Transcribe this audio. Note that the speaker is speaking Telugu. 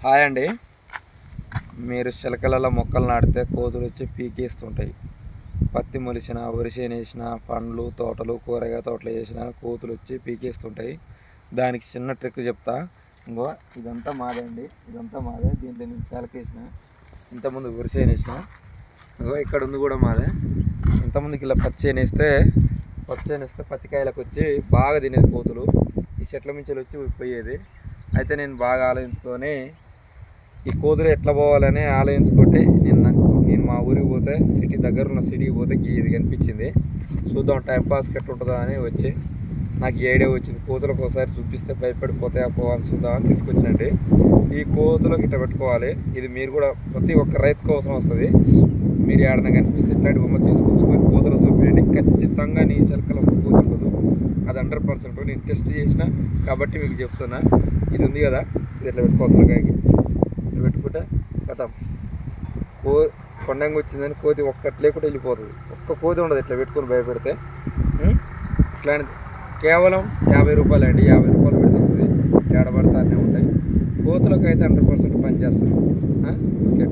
హాయ్ అండి. మీరు చిలకలలో మొక్కలు నాటితే కోతులు వచ్చి పీకేస్తుంటాయి. పత్తి మొలిచిన, వరి చేను వేసిన, పండ్లు తోటలు, కూరగాయ తోటలు వేసిన కోతులు వచ్చి పీకేస్తుంటాయి. దానికి చిన్న ట్రిక్ చెప్తా. ఇంకో ఇదంతా మాదే అండి, ఇదంతా మాదే. దీంట్లో నేను చిలకేసిన, ఇంతకుముందు వరి చేను వేసిన, ఇంకో ఇక్కడ ఉంది కూడా మాదే. ఇంతకుముందుకి ఇలా పత్తి చేను వేస్తే పత్తికాయలకు వచ్చి బాగా తినేది కోతులు. ఈ చెట్ల మించలు వచ్చి పోయేది. అయితే నేను బాగా ఆలోచించుకొని ఈ కోతులు ఎట్లా పోవాలని ఆలోచించుకుంటే నేను మా ఊరికి పోతే దగ్గర సిటీకి పోతే ఇది కనిపించింది. చూద్దాం టైంపాస్కి ఎట్లా ఉంటుందా అని వచ్చి నాకు ఐడియా వచ్చింది. కోతులకు ఒకసారి చూపిస్తే భయపడిపోతాయా పోవాలి చూద్దామని తీసుకొచ్చినండి. ఈ కోతులకు ఇట్లా పెట్టుకోవాలి. ఇది మీరు కూడా ప్రతి ఒక్క రైతుకు అవసరం వస్తుంది. మీరు ఏడన కనిపిస్తే ఇట్లాంటి బొమ్మ తీసుకొచ్చుకొని కోతులు చూపించండి. ఖచ్చితంగా నీ చిలకలో ఒక కోత ఉండదు. అది 100% నేను టెస్ట్ చేసిన కాబట్టి మీకు చెప్తున్నా. ఇది ఉంది కదా, ఇది ఇట్లా పెట్టుకోవాలి. పెట్టుకుంటే కథం కొండంగా వచ్చిందని కోతి ఒక్కటి లేకుండా వెళ్ళిపోతుంది. ఒక్క కోతి ఉండదు ఇట్లా పెట్టుకొని భయపెడితే. ఇట్లాంటిది కేవలం 50 రూపాయలు అండి. 50 రూపాయలు పెడితే వస్తుంది. ఏడబడతానే ఉంటాయి. కోతులకు అయితే 100% పనిచేస్తుంది. ఓకే.